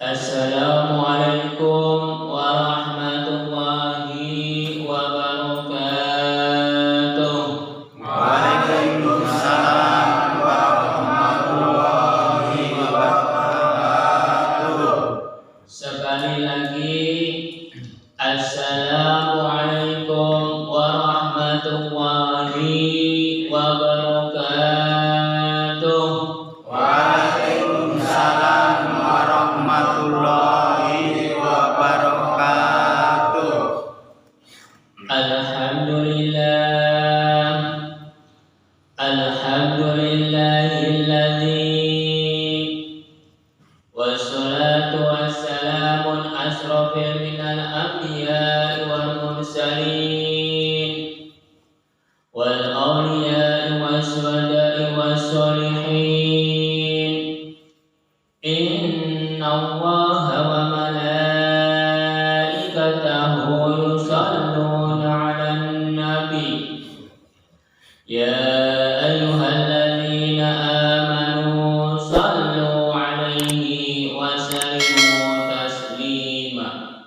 Assalamualaikum warahmatullahi wabarakatuh. Waalaikumsalam warahmatullahi wabarakatuh. Sekali lagi, Assalamualaikum warahmatullahi wabarakatuh. Waalaikumsalam warahmatullahi wabarakatuh. Alhamdulillah, alhamdulillahilladzi wassalatu wassalamu asrofil minal anbiya'i wal mursalin wal awliya'i wasyuhada'i wassolihin. Inna Allaha wa malaikatahu yusalluna 'alan nabi. Ya ayyuhalladzina amanu sallu 'alaihi wa sallimu taslima.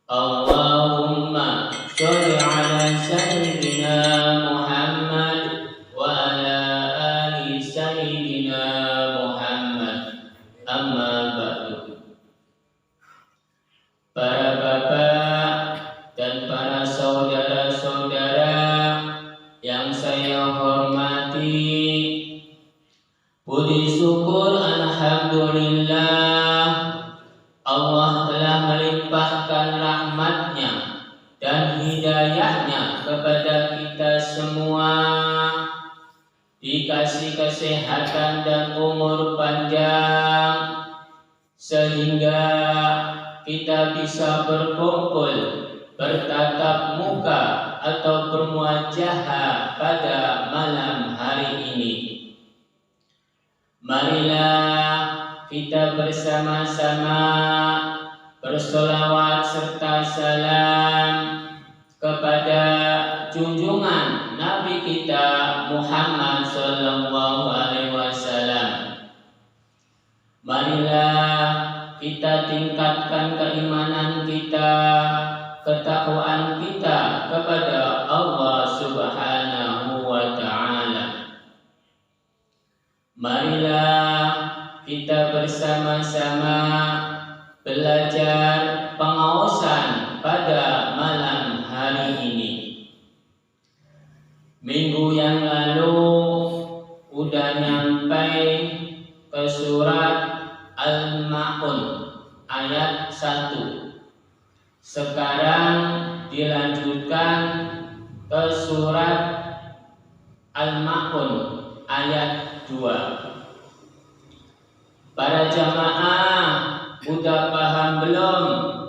Allahumma sholli 'ala sayyidina Muhammad wa ala ali sayyidina Muhammad. Amma ba'du. Para bapak dan para saudara-saudara yang saya hormati, puji syukur alhamdulillah, Allah telah melimpahkan rahmatnya dan hidayahnya kepada kita semua, dikasih kesehatan dan umur panjang sehingga kita bisa berkumpul, bertatap muka atau bermuajahah pada malam hari ini. Marilah kita bersama-sama bersolawat serta salam kepada junjungan Nabi kita Muhammad sallallahu alaihi wasallam. Marilah kita tingkatkan keimanan kita, ketakwaan kita kepada Allah Subhanahu wa ta'ala. Marilah kita bersama-sama belajar pengaosan pada malam hari ini. Minggu yang lalu udah nyampe ke surat Al-Ma'un ayat 1. Sekarang dilanjutkan ke surat Al-Ma'un ayat 2. Para jamaah udah paham belum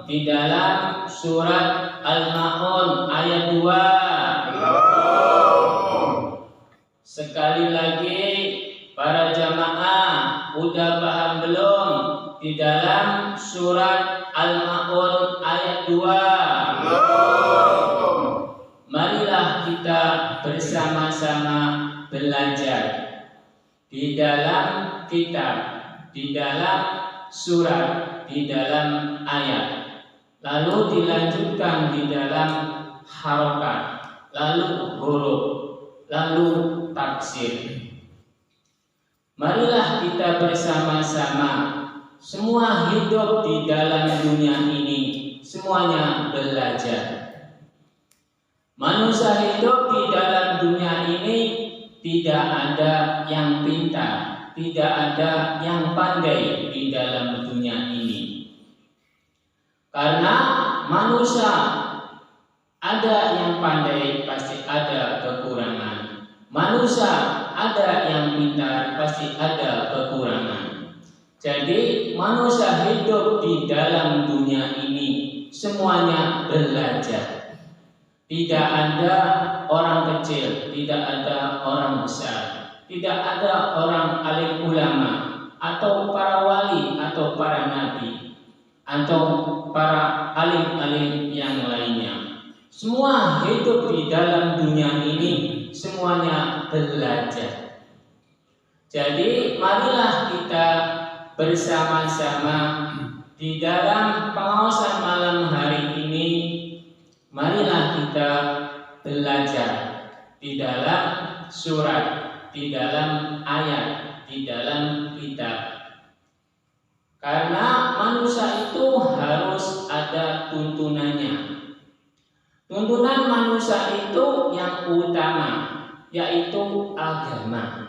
di dalam surat Al-Ma'un ayat 2? Belum. Sekali lagi, para jamaah udah paham belum di dalam surat Al-Ma'un ayat 2? Belum. Marilah kita bersama-sama belajar di dalam kitab, di dalam surat, di dalam ayat, lalu dilanjutkan di dalam harokat, lalu huruf, lalu tafsir. Marilah kita bersama-sama, semua hidup di dalam dunia ini, semuanya belajar. Manusia hidup di dalam dunia ini tidak ada yang pintar, tidak ada yang pandai di dalam dunia ini. Karena manusia ada yang pandai, pasti ada kekurangan. Manusia ada yang pintar, pasti ada kekurangan. Jadi manusia hidup di dalam dunia ini semuanya belajar. Tidak ada orang kecil, tidak ada orang besar, tidak ada orang alim ulama atau para wali atau para nabi atau para alim-alim yang lainnya. Semua hidup di dalam dunia ini semuanya belajar. Jadi marilah kita bersama-sama Di dalam pengawasan malam hari ini, marilah kita belajar di dalam surat, di dalam ayat, di dalam kitab. Karena manusia itu harus ada tuntunannya. Tuntunan manusia itu yang utama, yaitu agama.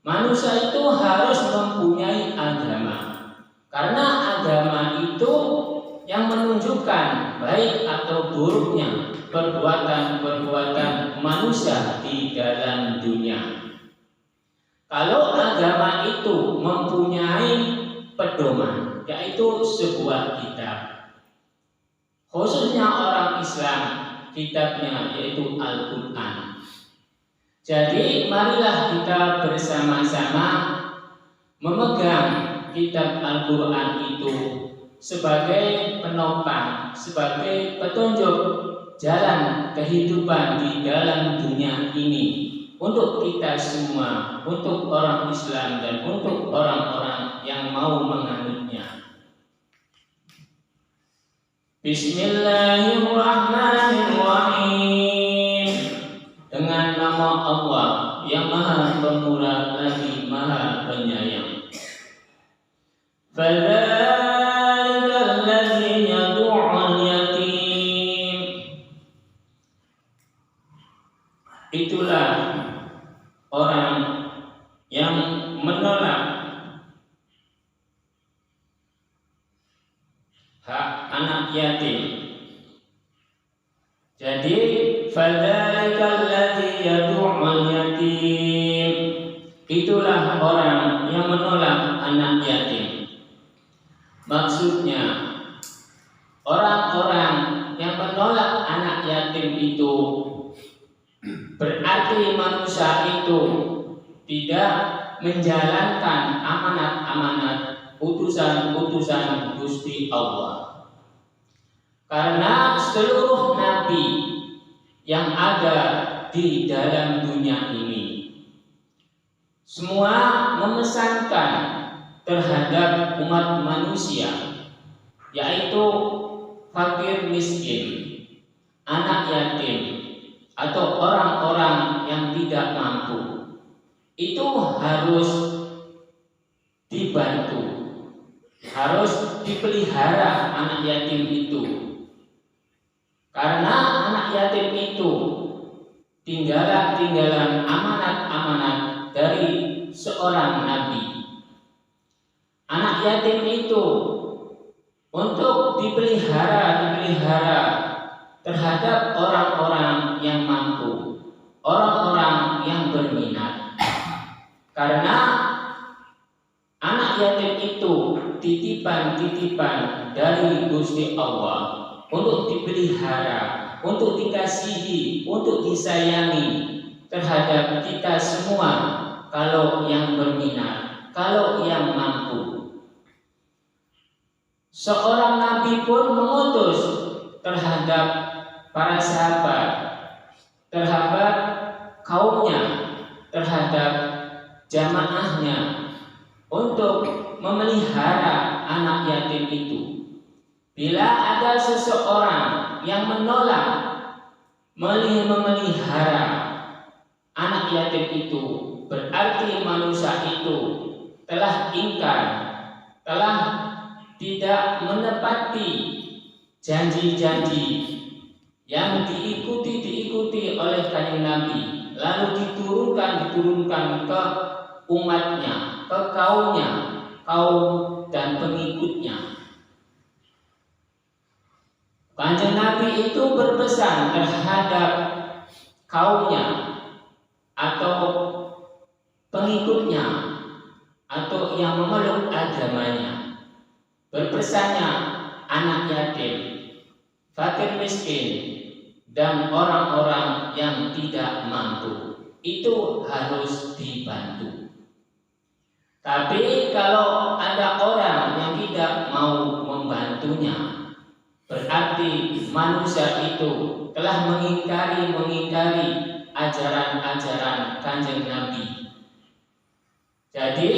Manusia itu harus mempunyai agama. Karena agama itu yang menunjukkan baik atau buruknya perbuatan-perbuatan manusia di dalam dunia. Kalau agama itu mempunyai pedoman, yaitu sebuah kitab, khususnya orang Islam, kitabnya yaitu Al-Quran. Jadi marilah kita bersama-sama memegang kitab Al-Quran itu sebagai penopang, sebagai petunjuk jalan kehidupan di dalam dunia ini untuk kita semua, untuk orang Islam dan untuk orang-orang yang mau menganutnya. Bismillahirrahmanirrahim. Dengan nama Allah yang Maha Pemurah lagi Maha Penyayang. Fadzalika allazi yad'ul yatim. Itulah orang yang menolak hak anak yatim. Jadi fadzalika allazi yad'ul yatim. Itulah orang yang menolak anak yatim. Maksudnya, orang-orang yang menolak anak yatim itu berarti manusia itu tidak menjalankan amanat-amanat utusan-utusan Gusti Allah. Karena seluruh nabi yang ada di dalam dunia ini semua memesankan terhadap umat manusia, yaitu fakir miskin, anak yatim, atau orang-orang yang tidak mampu. Itu harus dibantu, harus dipelihara anak yatim itu. Karena anak yatim itu tinggalan amanat-amanat dari seorang nabi. Anak yatim itu untuk dipelihara terhadap orang-orang yang mampu, orang-orang yang berminat. Karena anak yatim itu titipan-titipan dari Gusti Allah untuk dipelihara, untuk dikasihi, untuk disayangi terhadap kita semua kalau yang berminat, kalau yang mampu. Seorang nabi pun mengutus terhadap para sahabat, terhadap kaumnya, terhadap jamaahnya untuk memelihara anak yatim itu. Bila ada seseorang yang menolak memelihara anak yatim itu, berarti manusia itu telah ingkar, telah tidak menepati janji-janji yang diikuti oleh Kanjeng Nabi, lalu diturunkan ke umatnya, ke kaumnya, kaum dan pengikutnya. Kanjeng Nabi itu berpesan terhadap kaumnya atau pengikutnya atau yang memeluk agamanya. Berpesannya anak yatim, fakir miskin, dan orang-orang yang tidak mampu itu harus dibantu. Tapi kalau ada orang yang tidak mau membantunya, berarti manusia itu telah mengingkari ajaran-ajaran Kanjeng Nabi. Jadi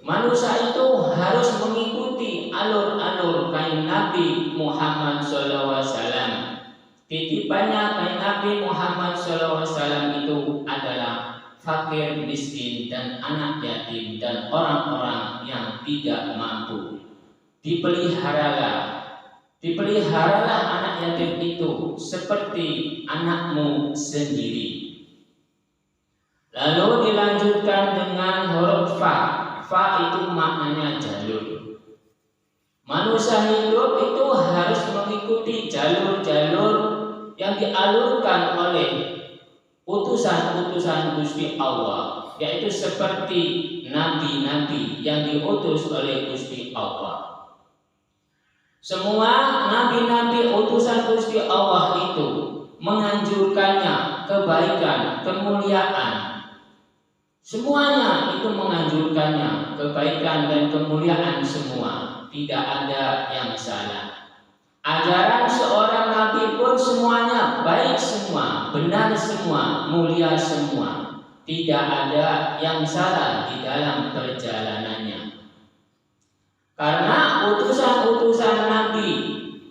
manusia itu harus mengikuti alur-alur kanjeng Nabi Muhammad SAW. Titipannya kanjeng Nabi Muhammad SAW itu adalah fakir, miskin, dan anak yatim, dan orang-orang yang tidak mampu. Dipeliharalah anak yatim itu seperti anakmu sendiri. Lalu dilanjutkan dengan huruf fa. Fa itu maknanya jalur. Manusia hidup itu harus mengikuti jalur-jalur yang dialurkan oleh utusan-utusan Gusti Allah, yaitu seperti nabi-nabi yang diutus oleh Gusti Allah. Semua nabi-nabi utusan Gusti Allah itu menganjurkannya kebaikan, kemuliaan. Semuanya itu menganjurkannya kebaikan dan kemuliaan semua. Tidak ada yang salah. Ajaran seorang nabi pun semuanya baik semua, benar semua, mulia semua. Tidak ada yang salah di dalam perjalanannya. Karena utusan-utusan nabi,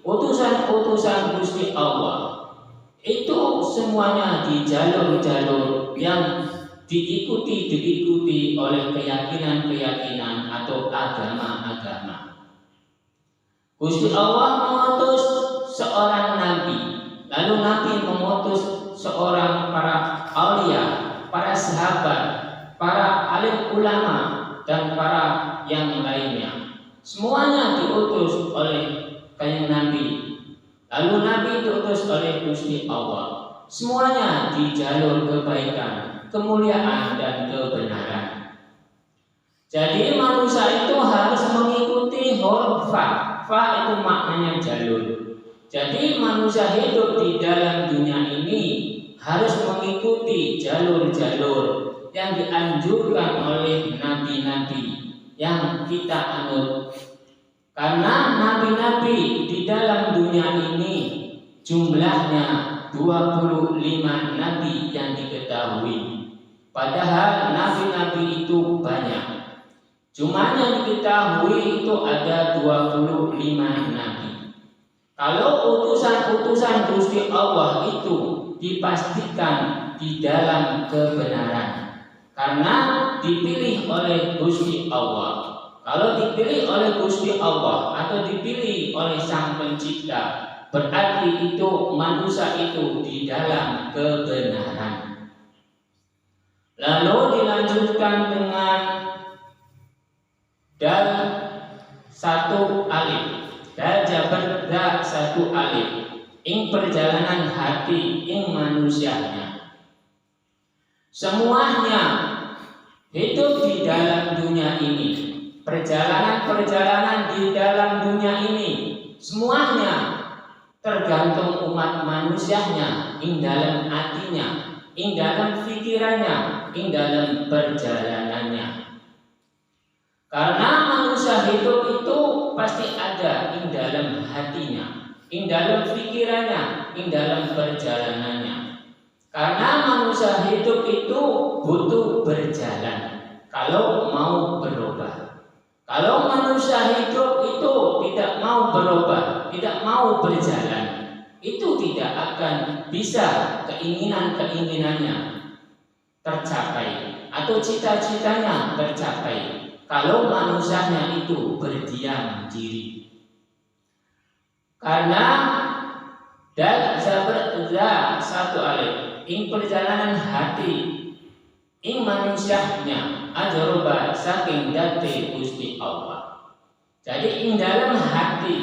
utusan-utusan Gusti Allah itu semuanya di jalur-jalur yang diikuti oleh keyakinan-keyakinan atau agama-agama. Gusti Allah mengutus seorang nabi, lalu nabi mengutus seorang para aulia, para sahabat, para alim ulama, dan para yang lainnya. Semuanya diutus oleh kanjeng Nabi. Lalu Nabi diutus oleh Gusti Allah. Semuanya di jalur kebaikan, kemuliaan, dan kebenaran. Jadi manusia itu harus mengikuti huruf fa. Fa itu maknanya jalur. Jadi manusia hidup di dalam dunia ini harus mengikuti jalur-jalur yang dianjurkan oleh nabi-nabi yang kita anut. Karena nabi-nabi di dalam dunia ini jumlahnya 25 nabi yang diketahui. Padahal nabi-nabi itu banyak. Cuma yang diketahui itu ada 25 nabi. Kalau utusan-utusan Gusti Allah itu dipastikan di dalam kebenaran, karena dipilih oleh Gusti Allah. Kalau dipilih oleh Gusti Allah atau dipilih oleh Sang Pencipta, berarti itu manusia itu di dalam kebenaran. Lalu dilanjutkan dengan dal satu alif, dal jabar da satu alif, ing perjalanan hati ing manusianya. Semuanya hidup di dalam dunia ini, perjalanan-perjalanan di dalam dunia ini, semuanya tergantung umat manusianya, ing dalam hatinya, ing dalam pikirannya, ing dalam perjalanannya. Karena manusia hidup itu pasti ada ing dalam hatinya, ing dalam pikirannya, ing dalam perjalanannya. Karena manusia hidup itu butuh berjalan kalau mau berubah. Kalau manusia hidup itu tidak mau berubah, tidak mau berjalan, itu tidak akan bisa keinginan-keinginannya tercapai atau cita-citanya tercapai. Kalau manusianya itu berdiam diri. Karena dal zabar za satu alif, ing perjalanan hati ing manusianya ajroba saking dati Gusti Allah. Jadi ing dalam hati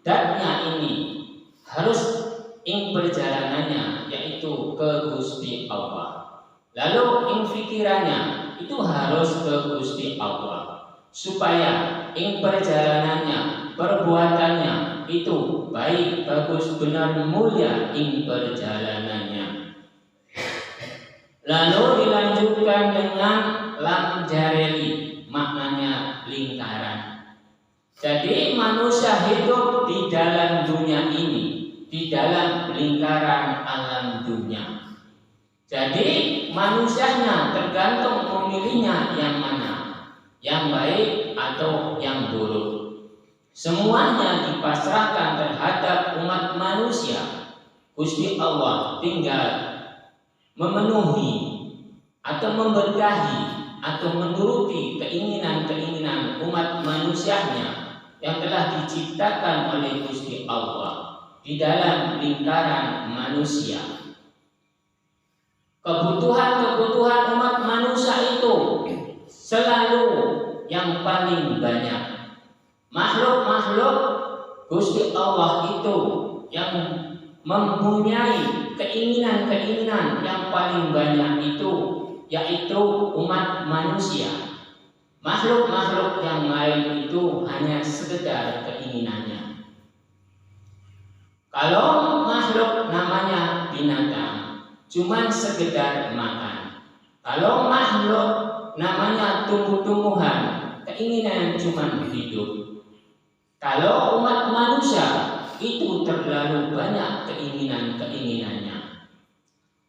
datnya ini harus ing perjalanannya yaitu ke Gusti Allah. Lalu ing pikirannya itu harus ke Gusti Allah, supaya ing perjalanannya, perbuatannya itu baik, bagus, benar, mulia ing perjalanannya. Lalu dilanjutkan dengan lam jareli, maknanya lingkaran. Jadi manusia hidup di dalam dunia ini, di dalam lingkaran alam dunia. Jadi manusianya tergantung memilihnya yang mana, yang baik atau yang buruk. Semuanya dipasrahkan terhadap umat manusia. Gusti Allah tinggal memenuhi atau memberkahi atau menuruti keinginan-keinginan umat manusianya yang telah diciptakan oleh Gusti Allah di dalam lingkaran manusia. Kebutuhan-kebutuhan umat manusia itu selalu yang paling banyak. Makhluk-makhluk Gusti Allah itu yang mempunyai keinginan-keinginan yang paling banyak itu yaitu umat manusia. Makhluk-makhluk yang lain itu hanya sekedar keinginannya. Kalau makhluk namanya binatang, cuman sekedar makan. Kalau makhluk namanya tumbuh-tumbuhan, keinginan cuman hidup. Kalau umat manusia itu terlalu banyak keinginan-keinginannya.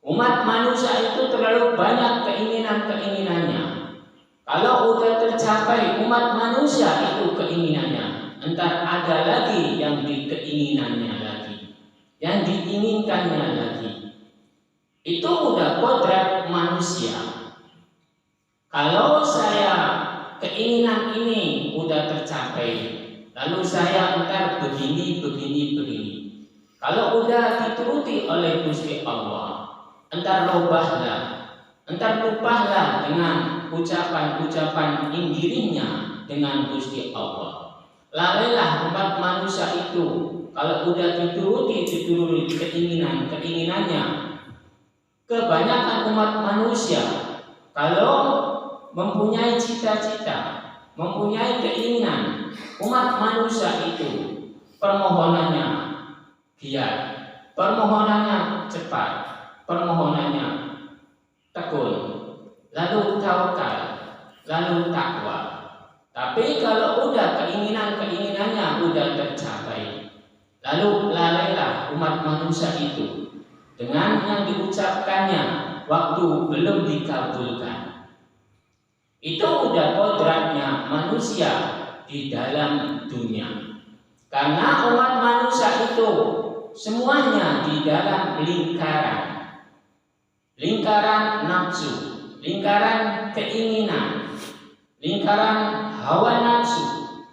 Umat manusia itu terlalu banyak keinginan-keinginannya. Kalau udah tercapai umat manusia itu keinginannya, entar ada lagi yang keinginannya lagi, yang diinginkannya lagi. Itu udah kodrat manusia. Kalau saya keinginan ini udah tercapai, lalu saya entar begini. Kalau udah dituruti oleh Gusti Allah, entar robahlah, entar lupahlah dengan ucapan-ucapan inggirinya dengan Gusti Allah. Lalailah umat manusia itu kalau udah dituruti keinginannya. Kebanyakan umat manusia kalau mempunyai cita-cita, mempunyai keinginan, umat manusia itu permohonannya giat, permohonannya cepat, permohonannya tekun, lalu tawakal, lalu takwa. Tapi kalau udah keinginannya udah tercapai, lalu lalailah umat manusia itu dengan yang diucapkannya waktu belum dikabulkan. Itu udah kodratnya manusia di dalam dunia. Karena umat manusia itu semuanya di dalam lingkaran nafsu, lingkaran keinginan, lingkaran hawa nafsu,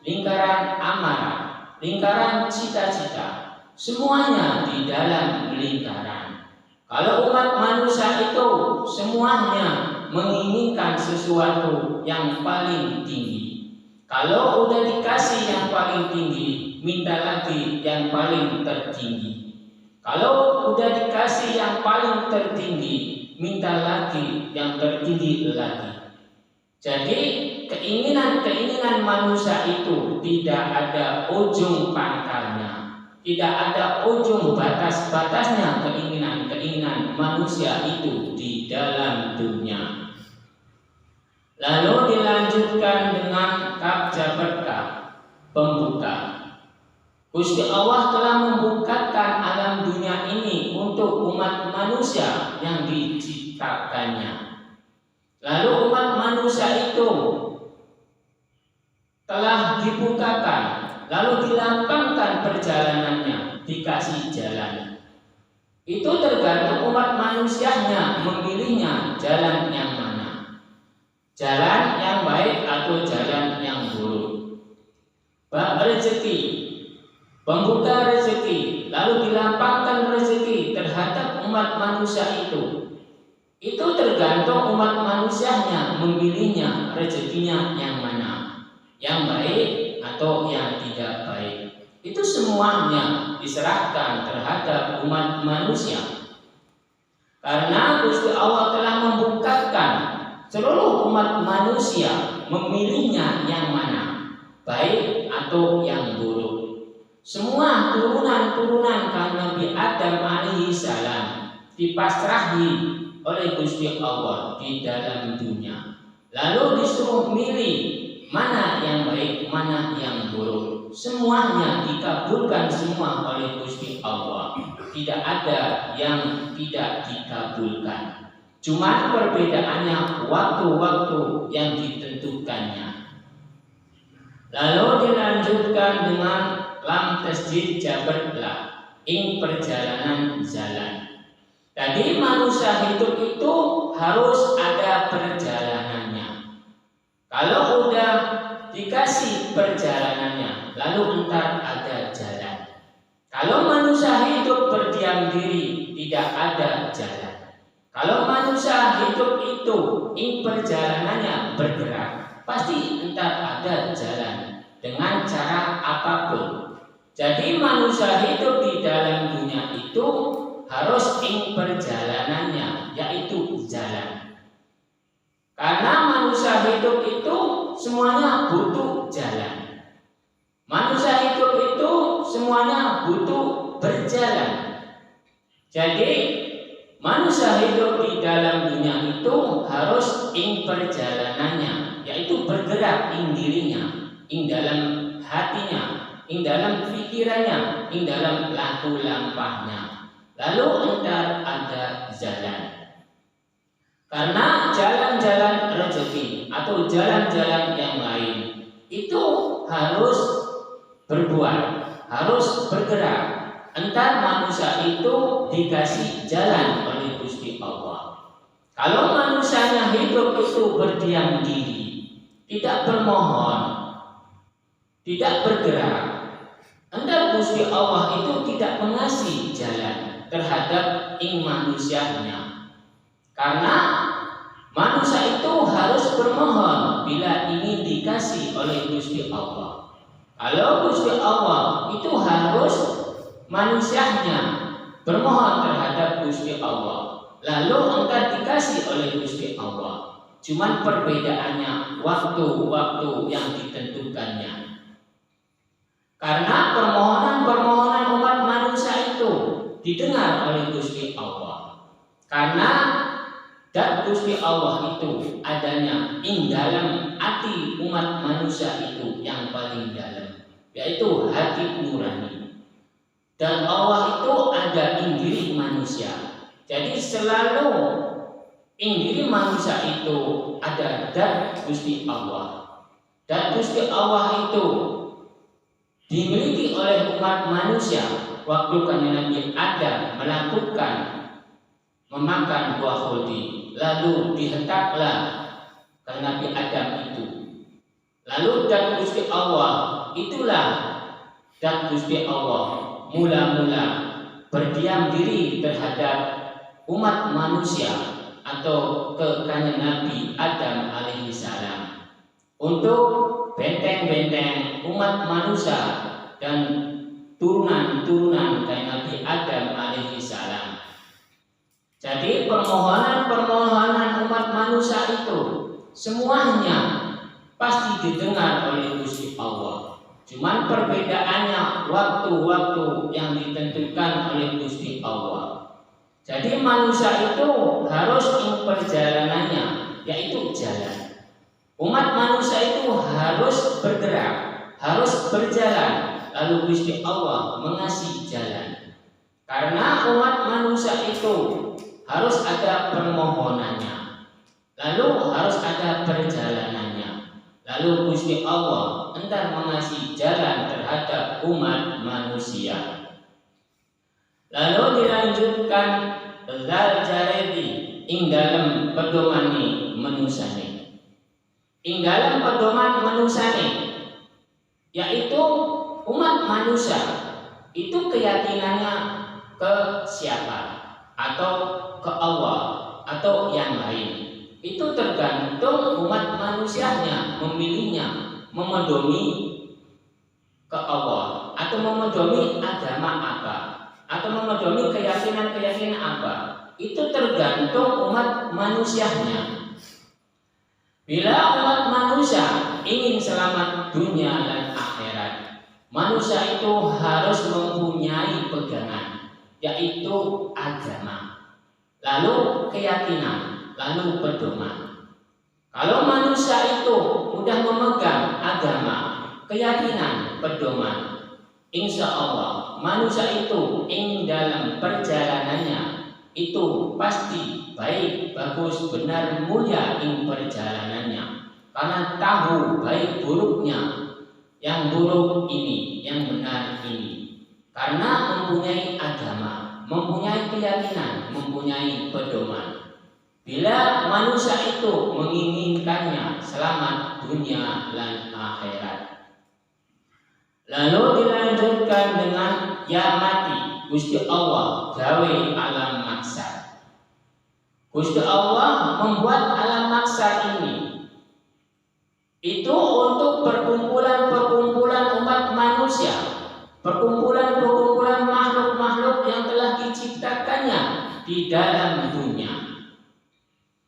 lingkaran amarah, lingkaran cita-cita. Semuanya di dalam lingkaran. Kalau umat manusia itu semuanya menginginkan sesuatu yang paling tinggi. Kalau udah dikasih yang paling tinggi, minta lagi yang paling tertinggi. Kalau udah dikasih yang paling tertinggi, minta lagi yang tertinggi lagi. Jadi keinginan-keinginan manusia itu tidak ada ujung pangkalnya. Tidak ada ujung batas-batasnya keinginan-keinginan manusia itu di dalam dunia. Lalu dilanjutkan dengan kabja berkah pembuka. Gusti Allah telah membukakan alam dunia ini untuk umat manusia yang diciptakannya. Lalu umat manusia itu telah dibukakan, lalu dilapangkan perjalanannya, dikasih jalan. Itu tergantung umat manusianya memilihnya jalan yang mana. Jalan yang baik atau jalan yang buruk. Bab rezeki, pembuka rezeki, lalu dilapangkan rezeki terhadap umat manusia itu. Itu tergantung umat manusianya memilihnya rezekinya yang mana, yang baik atau yang tidak baik. Itu semuanya diserahkan terhadap umat manusia. Karena Gusti Allah telah membukakan seluruh umat manusia memilihnya yang mana, baik atau yang buruk. Semua turunan-turunan Nabi Adam alaihi salam dipasrahi oleh Gusti Allah di dalam dunia. Lalu disuruh milih mana yang baik, mana yang buruk. Semuanya dikabulkan semua oleh Gusti Allah. Tidak ada yang tidak dikabulkan. Cuma perbedaannya waktu-waktu yang ditentukannya. Lalu dilanjutkan dengan lam tasjid jabar lah ing perjalanan jalan. Tadi manusia hidup itu harus ada perjalanannya. Kalau udah dikasih perjalanannya, lalu entar ada jalan. Kalau manusia hidup berdiam diri, tidak ada jalan. Kalau manusia hidup itu ing perjalanannya bergerak, pasti entar ada jalan dengan cara apapun. Jadi manusia hidup di dalam dunia itu harus ing perjalanannya, yaitu jalan. Karena manusia hidup itu semuanya butuh jalan. Manusia hidup itu semuanya butuh berjalan. Jadi manusia hidup di dalam dunia itu harus ing perjalanannya, yaitu bergerak ing dirinya, ing dalam hatinya, ing dalam pikirannya, ing dalam laku lampahnya. Lalu entar ada jalan. Karena jalan-jalan rezeki atau jalan-jalan yang lain itu harus berbuat, harus bergerak. Entar manusia itu dikasih jalan oleh Gusti Allah. Kalau manusianya hidup itu berdiam diri, tidak bermohon, tidak bergerak, entar Gusti Allah itu tidak mengasih jalan terhadap ing manusianya. Karena manusia itu harus bermohon bila ingin dikasih oleh Gusti Allah. Kalau Gusti Allah itu harus manusianya bermohon terhadap Gusti Allah, lalu entar dikasih oleh Gusti Allah. Cuman perbedaannya waktu-waktu yang ditentukannya. Karena permohonan-permohonan umat manusia itu didengar oleh Gusti Allah. Karena dan Gusti Allah itu adanya ing dalam hati umat manusia itu yang paling dalam, yaitu hati nurani. Dan Allah itu ada ing diri manusia. Jadi selalu ing diri manusia itu ada dan Gusti Allah. Dan Gusti Allah itu dimiliki oleh umat manusia waktu Nabi Adam melakukan memakan buah khuldi, lalu dihentaklah ke Nabi Adam itu. Lalu dan Gusti Allah itulah dan Gusti Allah mula-mula berdiam diri terhadap umat manusia atau ke Nabi Adam alaihi salam untuk benteng-benteng umat manusia dan turunan-turunan dari Nabi Adam alaihi salam. Jadi permohonan-permohonan umat manusia itu semuanya pasti didengar oleh Gusti Allah. Cuman perbedaannya waktu-waktu yang ditentukan oleh Gusti Allah. Jadi manusia itu harus ing perjalanannya, yaitu jalan. Umat manusia itu harus bergerak, harus berjalan, lalu Gusti Allah mengasih jalan. Karena umat manusia itu harus ada permohonannya, lalu harus ada perjalanannya, lalu Gusti Allah entar mengasih jalan terhadap umat manusia. Lalu dilanjutkan zal jaredi ing dalam pedomani manusane. Ing dalam pedoman manusane, yaitu umat manusia itu keyakinannya ke siapa, atau ke Allah, atau yang lain. Itu tergantung umat manusianya memilihnya memedomi ke Allah, atau memedomi agama apa, atau memedomi keyakinan-keyakinan apa. Itu tergantung umat manusianya. Bila umat manusia ingin selamat dunia dan akhirat, manusia itu harus mempunyai pegangan, yaitu agama, lalu keyakinan, lalu pedoman. Kalau manusia itu mudah memegang agama, keyakinan, pedoman, insya Allah manusia itu ing dalam perjalanannya itu pasti baik, bagus, benar, mulia ing perjalanannya. Karena tahu baik buruknya yang buruk ini, yang benar ini. Karena mempunyai agama, mempunyai keyakinan, mempunyai pedoman. Bila manusia itu menginginkannya selamat dunia dan akhirat. Lalu dilanjutkan dengan ya mati Gusti Allah gawe alam maksar. Gusti Allah membuat alam maksar ini itu untuk perkumpulan-perkumpulan umat manusia, perkumpulan-perkumpulan makhluk-makhluk yang telah diciptakannya di dalam dunia.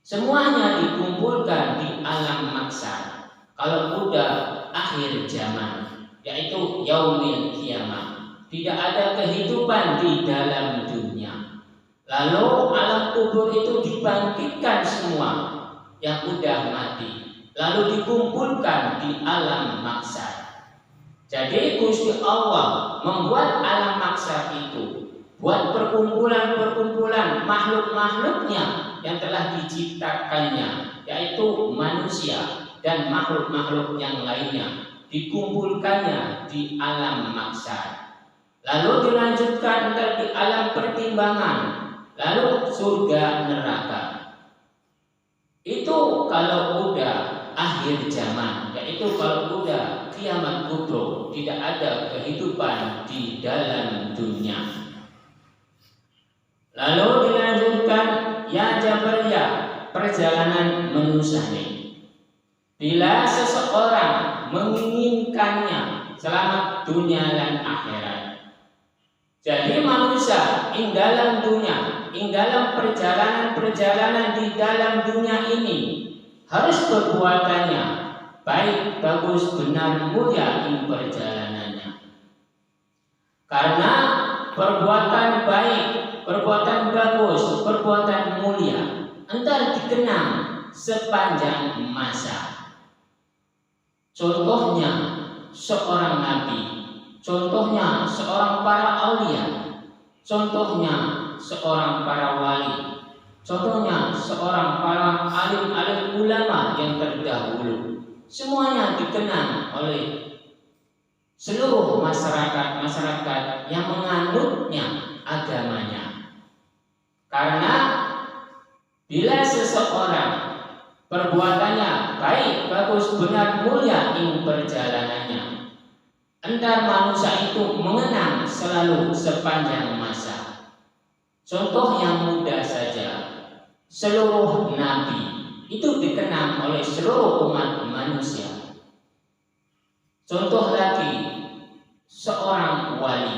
Semuanya dikumpulkan di alam maksar. Kalau udah akhir zaman, yaitu yaumil kiamah, tidak ada kehidupan di dalam dunia. Lalu alam kubur itu dibangkitkan semua yang udah mati, lalu dikumpulkan di alam maksar. Jadi Gusti Allah membuat alam maksar itu buat perkumpulan-perkumpulan makhluk-makhluknya yang telah diciptakannya, yaitu manusia dan makhluk-makhluk yang lainnya, dikumpulkannya di alam maksar. Lalu dilanjutkan di alam pertimbangan, lalu surga neraka. Itu kalau udah akhir zaman, yaitu kalau udah kiamat kubro, tidak ada kehidupan di dalam dunia. Lalu dilanjutkan ya Jabariyah, perjalanan manusia ini. Bila seseorang menginginkannya selamat dunia dan akhirat. Jadi manusia ing dalam dunia, ing dalam perjalanan-perjalanan di dalam dunia ini harus perbuatannya baik, bagus, benar, mulia ing perjalanannya. Karena perbuatan baik, perbuatan bagus, perbuatan mulia entar dikenang sepanjang masa. Contohnya seorang nabi, contohnya seorang para aulia, contohnya seorang para wali, contohnya seorang para alim-alim ulama yang terdahulu. Semuanya dikenang oleh seluruh masyarakat yang menganutnya agamanya. Karena bila seseorang perbuatannya baik, bagus, benar, mulia ing perjalanannya, entar manusia itu mengenang selalu sepanjang masa. Contoh yang mudah saja, seluruh nabi itu dikenang oleh seluruh umat manusia. Contoh lagi, seorang wali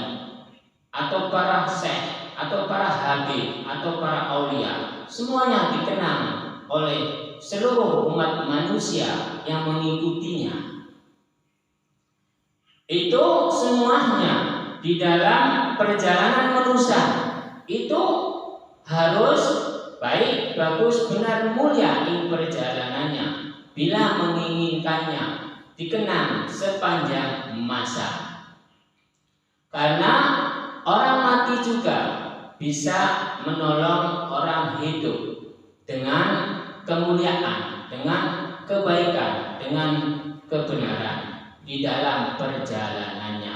atau para syekh atau para habib atau para aulia, semuanya dikenang oleh seluruh umat manusia yang mengikutinya. Itu semuanya di dalam perjalanan manusia itu harus baik, bagus, benar, mulia ing perjalanannya. Bila menginginkannya dikenang sepanjang masa. Karena orang mati juga bisa menolong orang hidup dengan kemuliaan, dengan kebaikan, dengan kebenaran di dalam perjalanannya.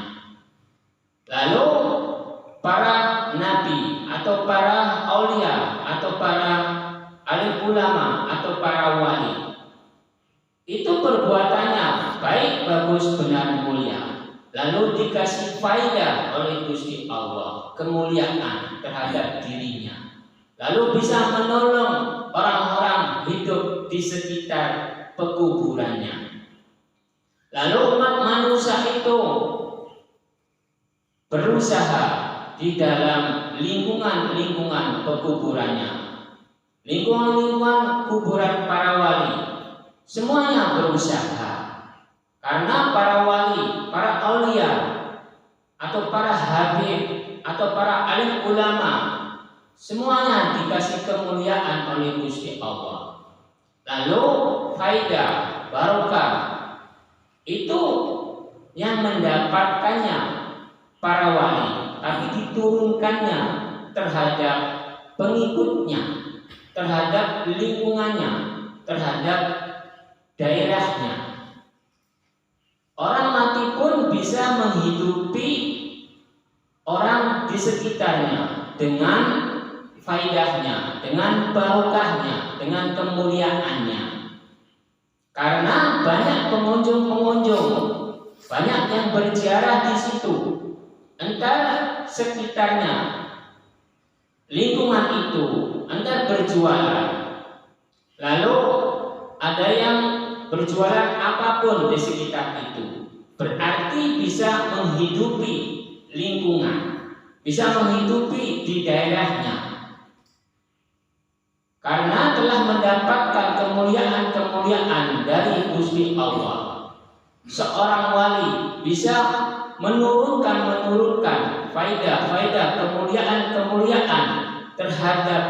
Lalu para nabi atau para aulia atau para alim ulama atau para wali itu perbuatannya baik, bagus, benar, mulia, lalu dikasih faedah oleh Gusti Allah, kemuliaan terhadap dirinya, lalu bisa menolong orang-orang hidup di sekitar pekuburannya. Lalu umat manusia itu berusaha di dalam lingkungan-lingkungan pekuburannya, lingkungan-lingkungan kuburan para wali, semuanya berusaha. Karena para wali, para aulia, atau para habib, atau para alim ulama, semuanya dikasih kemuliaan oleh Gusti Allah. Lalu faedah, barokah itu yang mendapatkannya para wali, tapi diturunkannya terhadap pengikutnya, terhadap lingkungannya, terhadap daerahnya. Orang mati lingkungan pun bisa menghidupi orang di sekitarnya dengan faidahnya, dengan barokahnya, dengan kemuliaannya. Karena banyak pengunjung-pengunjung, banyak yang berziarah di situ. Entar sekitarnya, lingkungan itu, entar berjualan. Lalu ada yang berjualan apapun di sekitar itu, berarti bisa menghidupi lingkungan, bisa menghidupi di daerahnya. Karena telah mendapatkan kemuliaan-kemuliaan dari Gusti Allah. Seorang wali bisa menurunkan faidah kemuliaan terhadap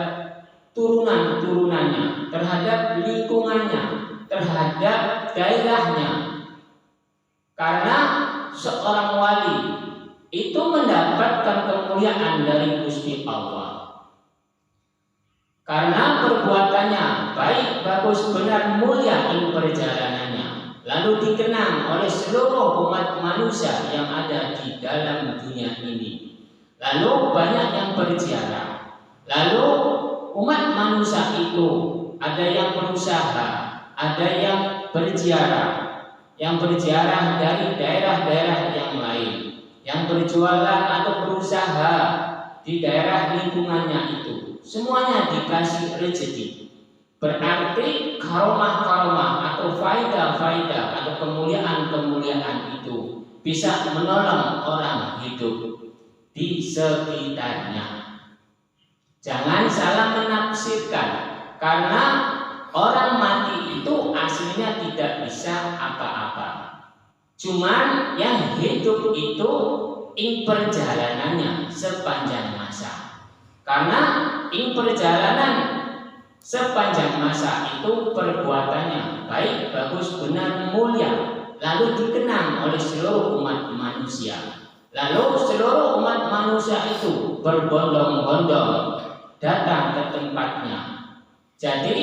turunan-turunannya, terhadap lingkungannya, terhadap daerahnya. Karena seorang wali itu mendapatkan kemuliaan dari Gusti Allah. Karena perbuatannya baik, bagus, benar, mulia in perjalanannya, lalu dikenang oleh seluruh umat manusia yang ada di dalam dunia ini. Lalu banyak yang berziarah. Lalu umat manusia itu ada yang berusaha, ada yang berziarah dari daerah-daerah yang lain, yang berjualan atau berusaha di daerah lingkungannya itu. Semuanya dikasih rezeki. Berarti karomah-karomah atau faidah-faidah atau kemuliaan-kemuliaan itu bisa menolong orang hidup di sekitarnya. Jangan salah menafsirkan, karena orang mati itu aslinya tidak bisa apa-apa. Cuman yang hidup itu perjalanannya sepanjang masa. Karena perjalanan sepanjang masa itu perbuatannya baik, bagus, benar, mulia, lalu dikenang oleh seluruh umat manusia. Lalu seluruh umat manusia itu berbondong-bondong datang ke tempatnya. Jadi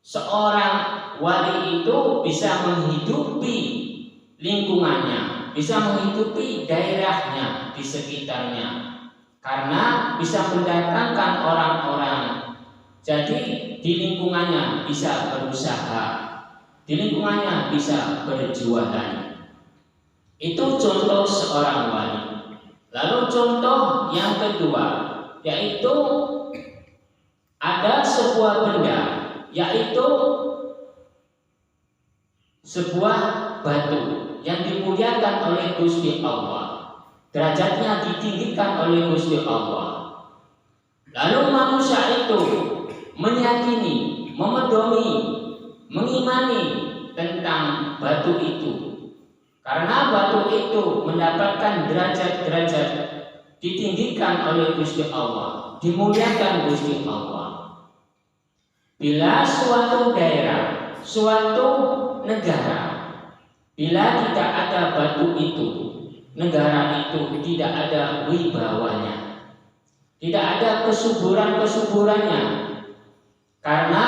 seorang wali itu bisa menghidupi lingkungannya, bisa menghidupi daerahnya di sekitarnya. Karena bisa mendatangkan orang-orang. Jadi di lingkungannya bisa berusaha, di lingkungannya bisa berjualan. Itu contoh seorang wali. Lalu contoh yang kedua, yaitu ada sebuah benda, yaitu sebuah batu yang dimuliakan oleh Gusti Allah. Derajatnya ditinggikan oleh Gusti Allah. Lalu manusia itu meyakini, memedomi, mengimani tentang batu itu. Karena batu itu mendapatkan derajat-derajat ditinggikan oleh Gusti Allah, dimuliakan Gusti Allah. Bila suatu daerah, suatu negara, bila tidak ada batu itu, negara itu tidak ada wibawanya, tidak ada kesuburan-kesuburannya, karena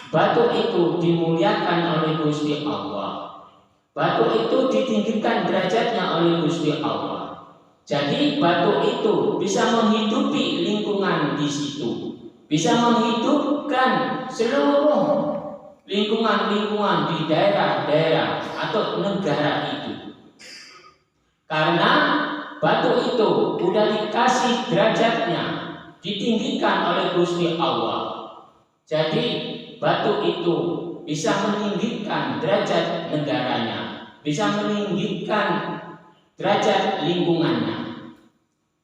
batu itu dimuliakan oleh Gusti Allah, batu itu ditinggikan derajatnya oleh Gusti Allah. Jadi batu itu bisa menghidupi lingkungan di situ, bisa menghidupkan seluruh lingkungan-lingkungan di daerah-daerah atau negara itu. Karena batu itu sudah dikasih derajatnya, ditinggikan oleh Gusti Allah. Jadi batu itu bisa meninggikan derajat negaranya, bisa meninggikan derajat lingkungannya.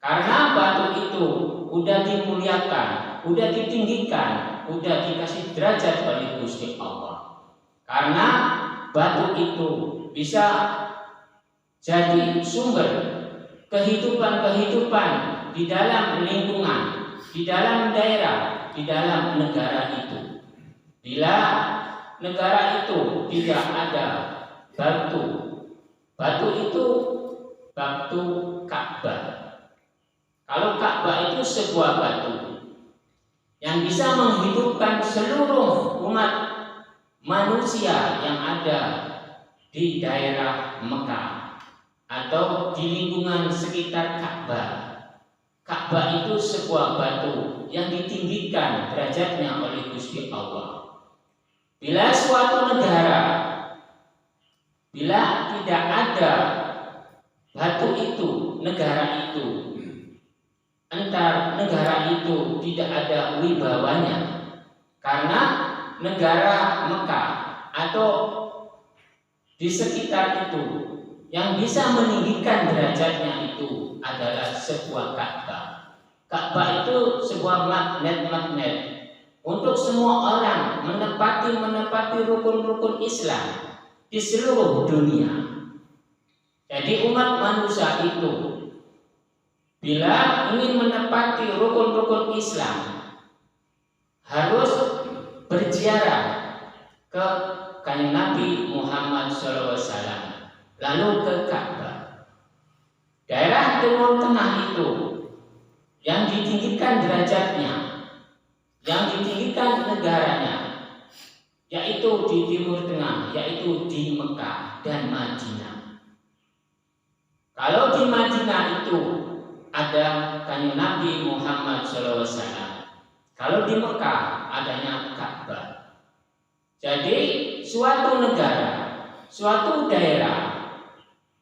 Karena batu itu sudah dimuliakan, sudah ditinggikan, sudah dikasih derajat oleh Gusti Allah. Karena batu itu bisa jadi sumber kehidupan-kehidupan di dalam lingkungan, di dalam daerah, di dalam negara itu. Bila negara itu tidak ada batu, batu itu batu Ka'bah. Kalau Ka'bah itu sebuah batu yang bisa menghidupkan seluruh umat manusia yang ada di daerah Mekah. atau di lingkungan sekitar Ka'bah. Ka'bah itu sebuah batu yang ditinggikan derajatnya oleh Gusti Allah. Bila suatu negara, bila tidak ada batu itu, negara itu, entar negara itu tidak ada wibawanya, karena negara Mekah atau di sekitar itu yang bisa meninggikan derajatnya itu adalah sebuah Ka'bah. Ka'bah itu sebuah magnet untuk semua orang menepati rukun-rukun Islam di seluruh dunia. Jadi umat manusia itu bila ingin menepati rukun-rukun Islam harus berziarah ke Kanjeng Nabi Muhammad SAW, lalu ke Ka'bah. Daerah Timur Tengah itu yang ditinggikan derajatnya, yang ditinggikan negaranya, yaitu di Timur Tengah, yaitu di Mekah dan Madinah. Kalau di Madinah itu ada Kanjeng Nabi Muhammad SAW, kalau di Mekah adanya Ka'bah. Jadi suatu negara, suatu daerah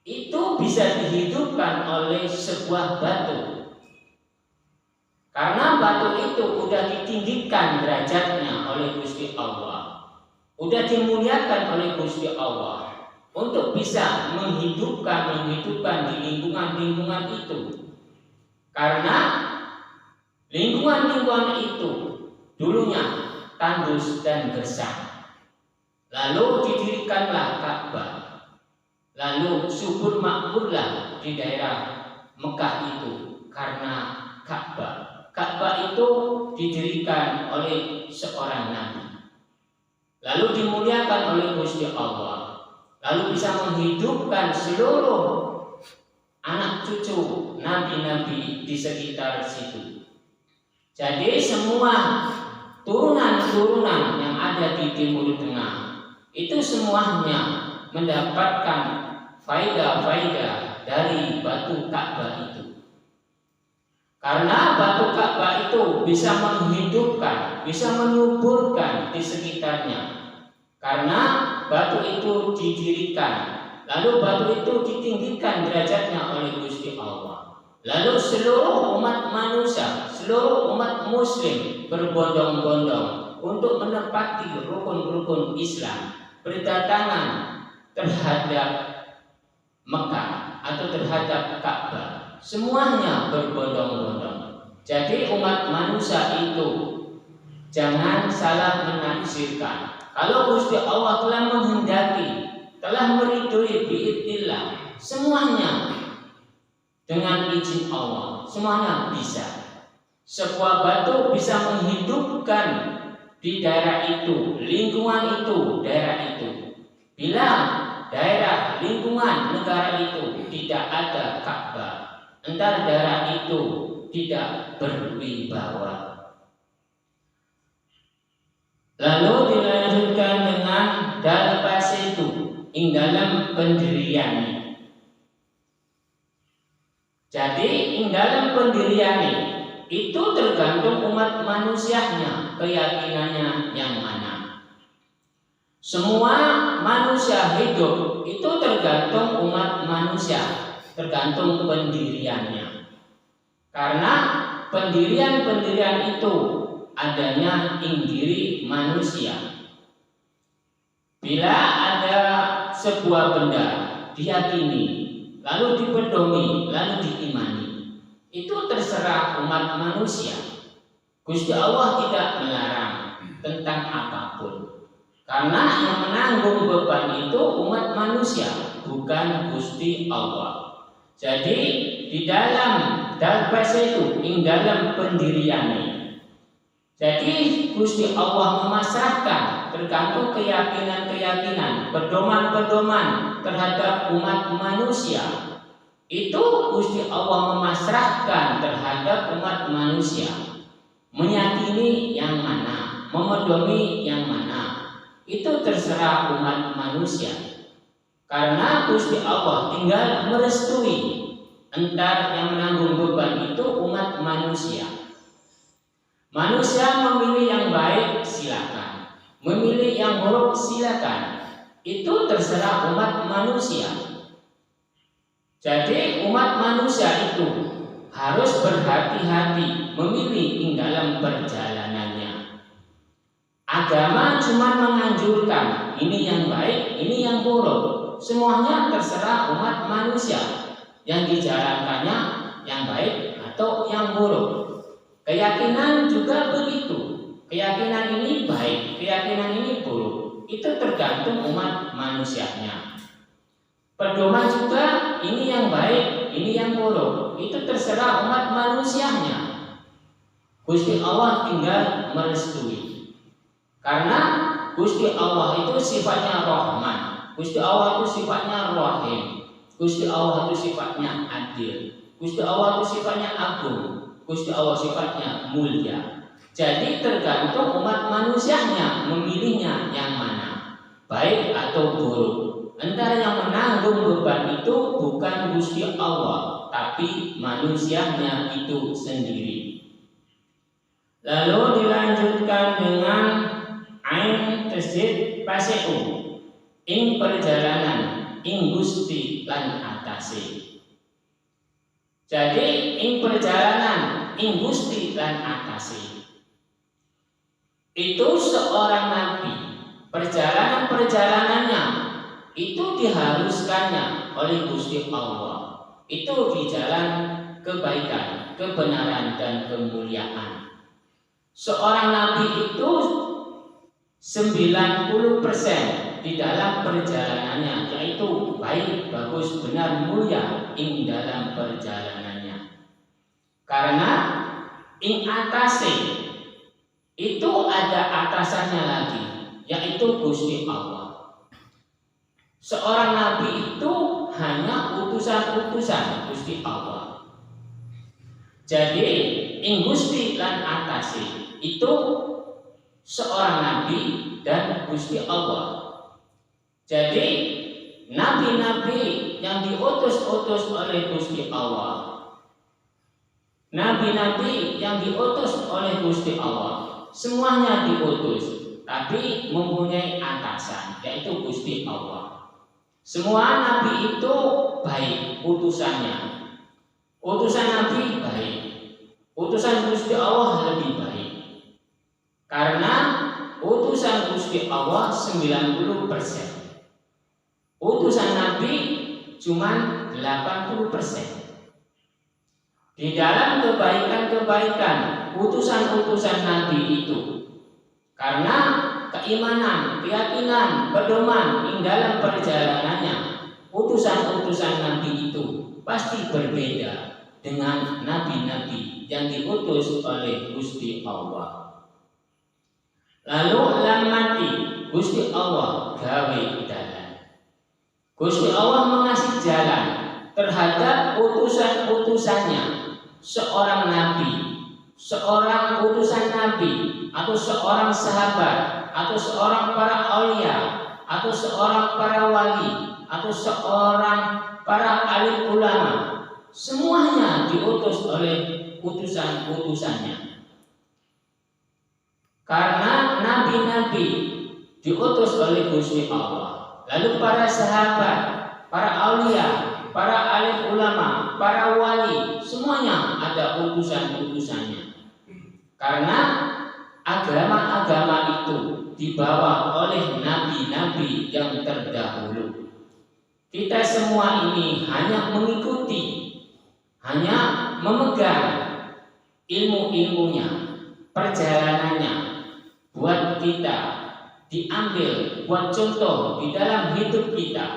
itu bisa dihidupkan oleh sebuah batu. Karena batu itu sudah ditinggikan derajatnya oleh Gusti Allah, sudah dimuliakan oleh Gusti Allah untuk bisa menghidupkan di lingkungan itu. Karena lingkungan itu dulunya tandus dan gersang. Lalu didirikanlah Ka'bah. Lalu subur makmurlah di daerah Mekah itu karena Ka'bah. Ka'bah itu didirikan oleh seorang nabi. Lalu dimuliakan oleh Gusti Allah. Lalu bisa menghidupkan seluruh anak cucu nabi-nabi di sekitar situ. Jadi semua turunan-turunan yang ada di Timur Tengah itu semuanya mendapatkan faidah-faidah dari batu Ka'bah itu. Karena batu Ka'bah itu bisa menghidupkan, bisa menyuburkan di sekitarnya. Karena batu itu didirikan, lalu batu itu ditinggikan derajatnya oleh Gusti Allah. Lalu seluruh umat manusia, seluruh umat muslim berbondong-bondong untuk menepati rukun-rukun Islam, berdatangan terhadap Mekah atau terhadap Ka'bah. Semuanya berbondong-bondong. Jadi umat manusia itu jangan salah menafsirkan. Kalau Gusti Allah telah menghendaki, telah meridhoi biidznillah, semuanya dengan izin Allah, semuanya bisa. Sebuah batu bisa menghidupkan di daerah itu, lingkungan itu, daerah itu. Bila daerah, lingkungan, negara itu tidak ada Ka'bah, entar daerah itu tidak berwibawa. Lalu dilanjutkan dengan dal pasitu ing dalam pendirian. Jadi ing dalam pendirian itu tergantung umat manusianya, keyakinannya yang mana. Semua manusia hidup itu tergantung umat manusia, tergantung pendiriannya. Karena pendirian-pendirian itu adanya ing diri manusia. Bila ada sebuah benda diyakini, lalu dipedomi, lalu diimani, itu terserah umat manusia. Gusti Allah tidak melarang tentang apapun. Karena yang menanggung beban itu umat manusia, bukan Gusti Allah. Jadi di dalam dalbas itu, ing dalam pendiriannya. Jadi Gusti Allah memasrahkan tergantung keyakinan-keyakinan, pedoman-pedoman terhadap umat manusia. Itu Gusti Allah memasrahkan terhadap umat manusia. Meyakini yang mana, memedomi yang mana, itu terserah umat manusia. Karena Gusti Allah tinggal merestui. Entar yang menanggung beban itu umat manusia. Manusia memilih yang baik, silakan. Memilih yang buruk, silakan. Itu terserah umat manusia. Jadi umat manusia itu harus berhati-hati memilih dalam perjalanannya. Agama cuma menganjurkan ini yang baik, ini yang buruk. Semuanya terserah umat manusia. Yang dijalankannya yang baik atau yang buruk. Keyakinan juga begitu. Keyakinan ini baik, keyakinan ini buruk. Itu tergantung umat manusianya. Pedoman juga ini yang baik, ini yang buruk. Itu terserah umat manusianya. Gusti Allah tinggal merestui. Karena Gusti Allah itu sifatnya Rahman. Gusti Allah itu sifatnya Rahim. Gusti Allah itu sifatnya adil. Gusti Allah itu sifatnya agung. Gusti Allah sifatnya mulia. Jadi tergantung umat manusianya memilihnya yang mana, baik atau buruk. Antara yang menanggung beban itu bukan Gusti Allah, tapi manusianya itu sendiri. Lalu dilanjutkan dengan ain tasdid paseu ing perjalanan ing Gusti lan atase. Jadi ing perjalanan ing Gusti lan atase. Itu seorang nabi, perjalanannya itu diharuskannya oleh Gusti Allah. Itu di jalan kebaikan, kebenaran dan kemuliaan. Seorang nabi itu 90% di dalam perjalanannya, yaitu baik, bagus, benar, mulia ing dalam perjalanannya. Karena ing atase itu ada atasannya lagi, yaitu Gusti Allah. Seorang nabi itu hanya utusan-utusan Gusti Allah. Jadi ing Gusti lan atase itu seorang nabi dan Gusti Allah. Jadi nabi-nabi yang diutus oleh Gusti Allah, nabi-nabi yang diutus oleh Gusti Allah, semuanya diutus, tapi mempunyai atasan, yaitu Gusti Allah. Semua nabi itu baik utusannya. Utusan nabi baik. Utusan Gusti Allah lebih baik. Karena utusan Gusti Allah 90%. Utusan nabi cuma 80%. Di dalam kebaikan-kebaikan utusan-utusan nabi itu, karena keimanan, keyakinan, pedoman di dalam perjalanannya, utusan-utusan nabi itu pasti berbeda dengan nabi-nabi yang diutus oleh Gusti Allah. Lalu lamati Gusti Allah gawe dalan. Gusti Allah mengasih jalan terhadap utusan-utusannya. Seorang nabi, seorang utusan nabi, atau seorang sahabat, atau seorang para aulia, atau seorang para wali, atau seorang para alim ulama, semuanya diutus oleh utusan-utusannya. Karena nabi-nabi diutus oleh Gusti Allah. Lalu para sahabat, para aulia, para alim ulama, para wali, semuanya ada utusan-utusannya. Karena agama-agama itu dibawa oleh nabi-nabi yang terdahulu. Kita semua ini hanya mengikuti, hanya memegang ilmu-ilmunya, perjalanannya, buat kita diambil, buat contoh di dalam hidup kita.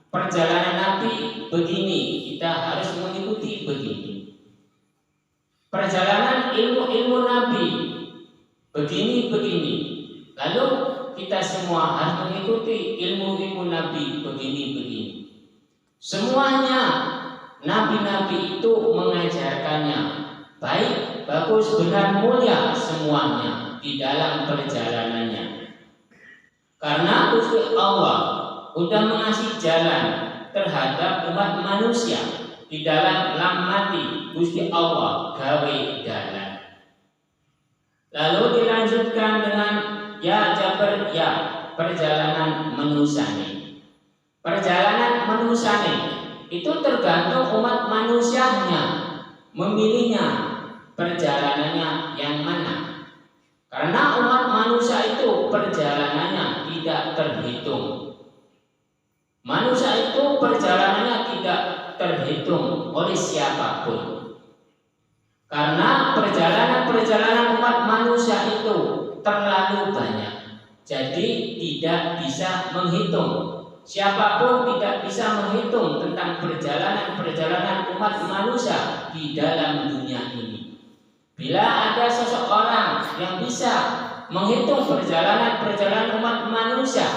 Perjalanan Nabi begini, kita harus mengikuti begini. Perjalanan ilmu-ilmu Nabi begini-begini. Lalu kita semua harus mengikuti ilmu-ilmu Nabi begini-begini. Semuanya Nabi-Nabi itu mengajarkannya baik, bagus, benar, mulia semuanya di dalam perjalanannya. Karena Gusti Allah sudah mengasih jalan terhadap umat manusia di dalam lam mati Gusti Allah gawe dalan. Lalu dilanjutkan dengan ya jabar ya perjalanan menusane. Perjalanan menusane itu tergantung umat manusianya memilihnya perjalanannya yang mana. Karena umat manusia itu perjalanannya tidak terhitung. Manusia itu perjalanannya tidak terhitung oleh siapapun. Karena perjalanan-perjalanan umat manusia itu terlalu banyak. Jadi tidak bisa menghitung. Siapapun tidak bisa menghitung tentang perjalanan-perjalanan umat manusia di dalam dunia ini. Bila ada seseorang yang bisa menghitung perjalanan-perjalanan umat manusia,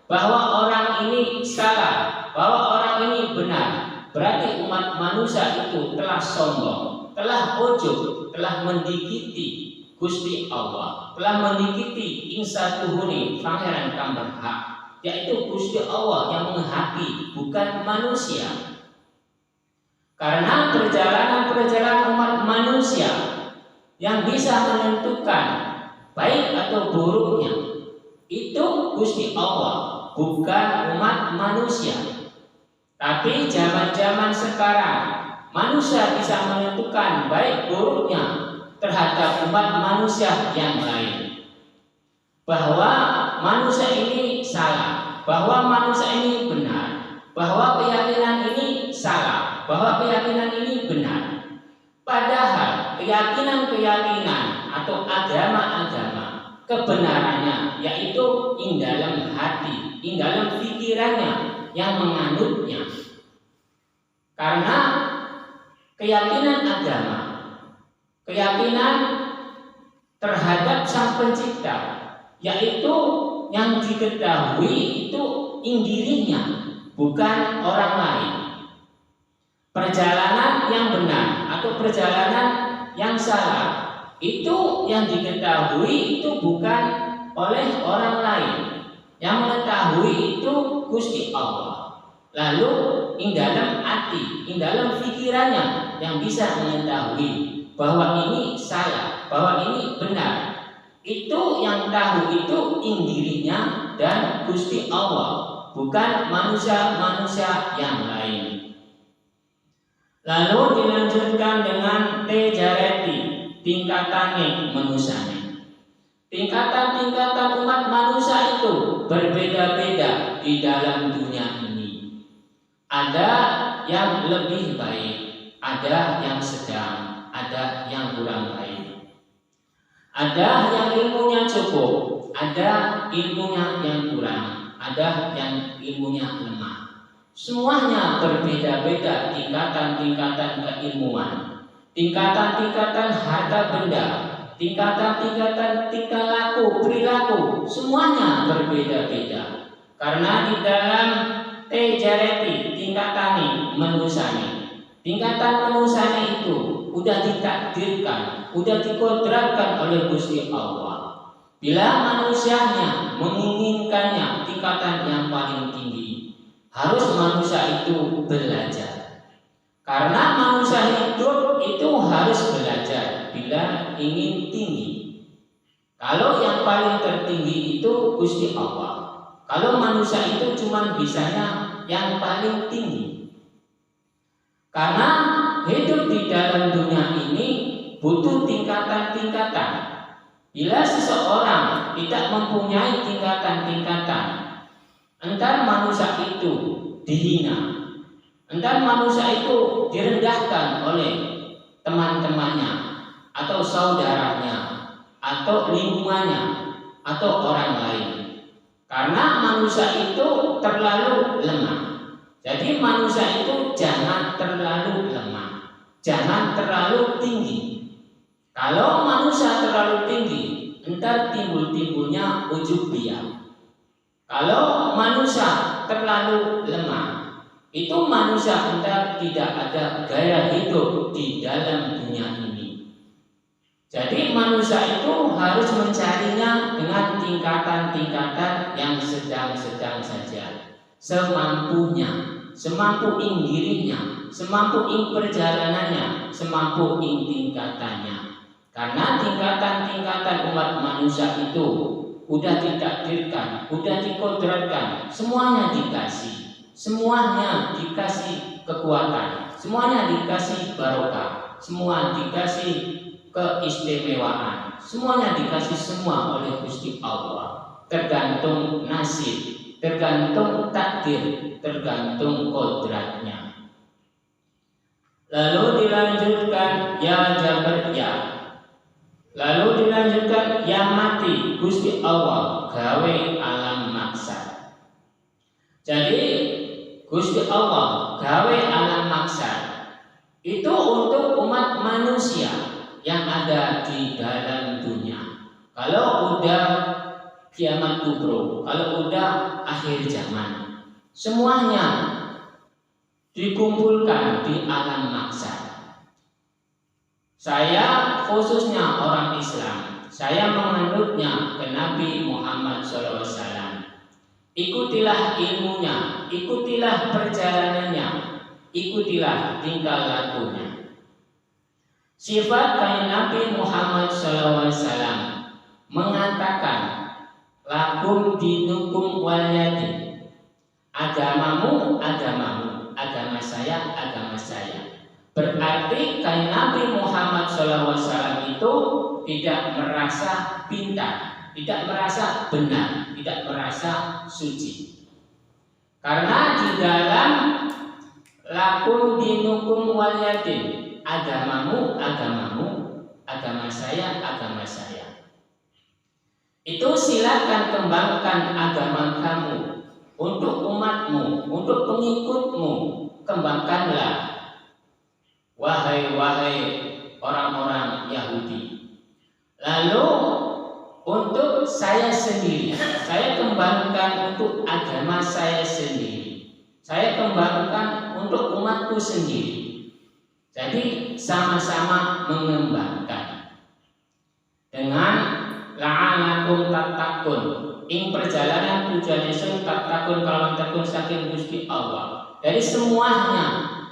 bahwa orang ini salah, bahwa orang ini benar, berarti umat manusia itu telah sombong, telah ujub, telah mendikiti Gusti Allah, telah mendikiti Insa Tuhuni Pangeran Kang Berhak, yaitu Gusti Allah yang menghaki, bukan manusia. Karena perjalanan-perjalanan umat manusia yang bisa menentukan baik atau buruknya itu Gusti Allah, bukan umat manusia. Tapi zaman-zaman sekarang manusia bisa menentukan baik buruknya terhadap umat manusia yang lain. Bahwa manusia ini salah, bahwa manusia ini benar, bahwa keyakinan ini salah, bahwa keyakinan ini benar. Padahal keyakinan-keyakinan atau agama-agama kebenarannya yaitu ing dalam hati, ing dalam pikirannya yang menganutnya. Karena keyakinan agama, keyakinan terhadap Sang Pencipta, yaitu yang diketahui itu ing dirinya, bukan orang lain. Perjalanan yang benar atau perjalanan yang salah itu yang diketahui itu bukan oleh orang lain. Yang mengetahui itu Gusti Allah. Lalu ing dalam hati, ing dalam pikirannya yang bisa mengetahui bahwa ini salah, bahwa ini benar. Itu yang tahu itu ing dirinya dan Gusti Allah, bukan manusia-manusia yang lain. Lalu dilanjutkan dengan tejareti, tingkatane manusane. Tingkatan-tingkatan umat manusia itu berbeda-beda di dalam dunia ini. Ada yang lebih baik, ada yang sedang, ada yang kurang baik. Ada yang ilmunya cukup, ada ilmunya yang kurang, ada yang ilmunya lemah. Semuanya berbeda-beda tingkatan-tingkatan keilmuan, tingkatan-tingkatan harta benda, tingkatan-tingkatan tingkah laku, perilaku, semuanya berbeda-beda. Karena di dalam tejareti tingkatane manusane, tingkatan manusane itu udah ditakdirkan, udah dikodratkan oleh Gusti Allah. Bila manusianya menginginkannya tingkatan yang paling tinggi, harus manusia itu belajar. Karena manusia hidup itu harus belajar bila ingin tinggi. Kalau yang paling tertinggi itu Gusti Allah. Kalau manusia itu cuma bisanya yang paling tinggi. Karena hidup di dalam dunia ini butuh tingkatan-tingkatan. Bila seseorang tidak mempunyai tingkatan-tingkatan, entar manusia itu dihina, entar manusia itu direndahkan oleh teman-temannya atau saudaranya atau lingkungannya atau orang lain. Karena manusia itu terlalu lemah. Jadi manusia itu jangan terlalu lemah, jangan terlalu tinggi. Kalau manusia terlalu tinggi, entar timbul-timbulnya ujubiyah. Kalau manusia terlalu lemah, itu manusia entar tidak ada gaya hidup di dalam dunia ini. Jadi manusia itu harus mencarinya dengan tingkatan-tingkatan yang sedang-sedang saja. semampunya, semampu ing dirinya, semampu ing perjalanannya, semampu ing tingkatannya. Karena tingkatan-tingkatan umat manusia itu udah ditakdirkan, udah dikodratkan, semuanya dikasih kekuatan, semuanya dikasih barokah, semua dikasih keistimewaan, semuanya dikasih semua oleh Gusti Allah. Tergantung nasib, tergantung takdir, tergantung kodratnya. Lalu dilanjutkan ya Jabar ya. Lalu dilanjutkan yang mati Gusti Allah gawe alam maksad. Jadi Gusti Allah gawe alam maksad itu untuk umat manusia yang ada di dalam dunia. Kalau udah kiamat kubro, kalau udah akhir zaman, semuanya dikumpulkan di alam maksad. Saya khususnya orang Islam, saya menganutnya ke Nabi Muhammad SAW. Ikutilah ilmunya, ikutilah perjalanannya, ikutilah tingkah lakunya. Sifat kain Nabi Muhammad SAW mengatakan, lakum dinukum waliyati, agamamu, agamamu, agama saya, agama saya. Berarti kain Nabi Muhammad SAW itu tidak merasa pintar, tidak merasa benar, tidak merasa suci. Karena di dalam lakum dinukum waliyatin, agamamu, agamamu, agama saya, agama saya. Itu silakan kembangkan agama kamu untuk umatmu, untuk pengikutmu, kembangkanlah. Wahai orang-orang Yahudi. Lalu untuk saya sendiri, saya kembangkan untuk agama saya sendiri. Saya kembangkan untuk umatku sendiri. Jadi sama-sama mengembangkan. Dengan la'alakum tattaqun, ing perjalanan tujuan Yesus tattaqun kalawan takun saking Gusti Allah. Jadi semuanya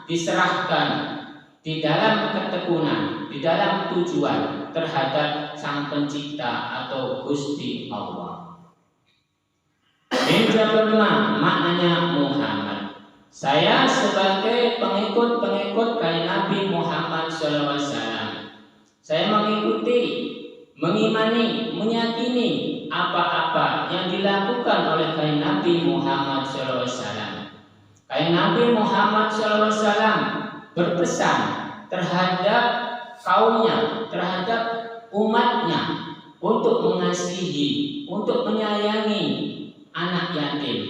diserahkan di dalam ketekunan, di dalam tujuan terhadap Sang Pencipta atau Gusti Allah. Menjawablah maknanya Muhammad. Saya sebagai pengikut kain Nabi Muhammad SAW, saya mengikuti, mengimani, meyakini apa-apa yang dilakukan oleh kain Nabi Muhammad SAW. Kain Nabi Muhammad SAW berpesan terhadap kaumnya, terhadap umatnya untuk mengasihi, untuk menyayangi anak yatim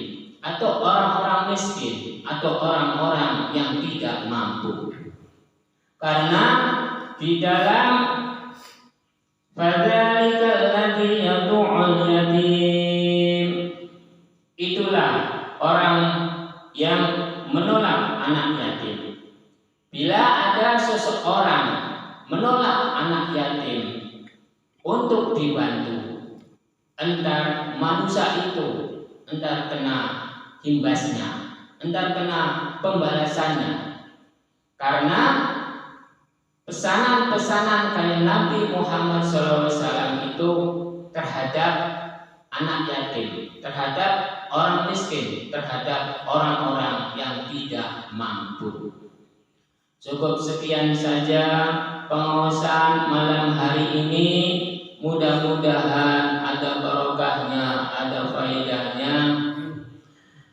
atau orang-orang miskin atau orang-orang yang tidak mampu. Karena di dalam fadzalikal ladzi yad'ul yatim, itulah orang yang menolak anak yatim. Bila ada seseorang menolak anak yatim untuk dibantu, entar manusia itu entar kena imbasnya, entar kena pembalasannya. Karena pesanan-pesanan kain Nabi Muhammad SAW itu terhadap anak yatim, terhadap orang miskin, terhadap orang-orang yang tidak mampu. Cukup sekian saja pengawasan malam hari ini. Mudah-mudahan ada barokahnya, ada faedahnya.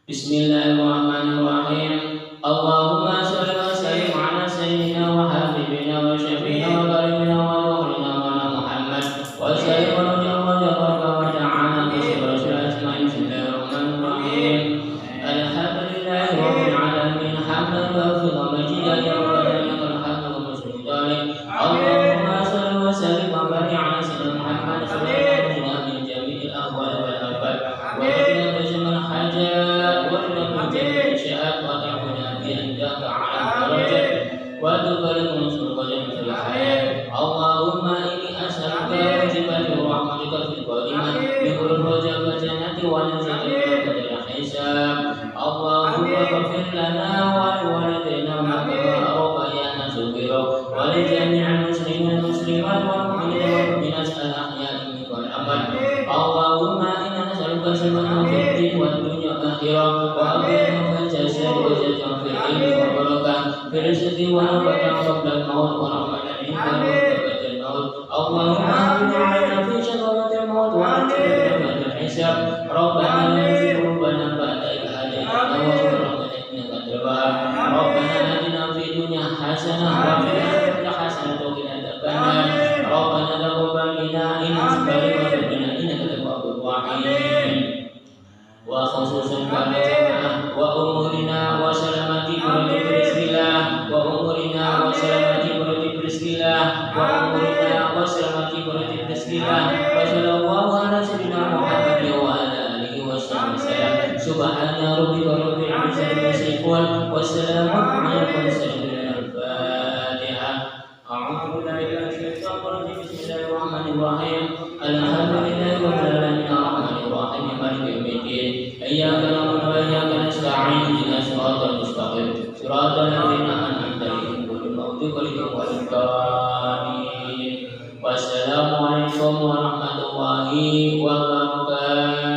Bismillahirrahmanirrahim. Allahumma shalli wa sallim ala sayyidina wa habibina wa syafiina wa qaribina wa nurina wa Muhammad wa sallim wa tabaraka wa ta'ala bi rasul asma'in. Bismillahirrahmanirrahim. Alhamdulillahi rabbil alamin. Hamdan wa fidhan majidan ya Allahumma salli wa sallim wa barik ala sayyidina Muhammad sallallahu alaihi wa jami'il ahwal wal afat wa qina tajmal hajat wa lana jami'il syi'at wa ta'ala bi andaka ala darajat wa tubarikum sulqadan fil hayat. Allahumma inni as'aluka wajibati rahmatika fil qadimat bi qurbi wajhika jannati wa nazika hisab. واغفر لنا ولوالدينا ربيانا صغيرا ولجميع المسلمين والمسلمات والمؤمنين والمؤمنات الأحياء منهم والأموات. اللهم إنا نسألك سلامة في الدين والدنيا والآخرة وأمنا في الجسد وزيادة في العلم وبركة في الرزق ونبأ قبل الموت ورحمة عند مرتبة الموت. اللهم أهدنا في شجرة الموت وأجرنا من الحساب. ربنا لا تزغ قلوبنا بعد إذ هديتنا وهب لنا إنك أنت الوهاب. ربنا آتنا في الدنيا حسنة وفي الآخرة حسنة وقنا عذاب النار. ربنا تقبل منا إنك أنت إنك التواب الرحيم. وخصوصا pada jemaah wa umurina wa salamati berarti beristillah wa umurina wa salamati berarti beristillah wa umurina wa salamati berarti beristillah wa sallallahu ala sayyidina Muhammad wa ala alihi wa sallam. Subhana rabbika rabbil izzati amma yasifun wa salamun ala mursalin. Al-Fatihah. A'udzu billahi minasyaitonir rajim. Bismillahirrahmanirrahim. Alhamdulillahi rabbil alamin arrahmanir rahim maliki yaumiddin. Iyyaka na'budu wa iyyaka nasta'in ihdinas siratal mustaqim siratal ladzina an'amta 'alaihim ghairil maghdubi 'alaihim waladdallin. Wassalamu alaikum warahmatullahi wabarakatuh.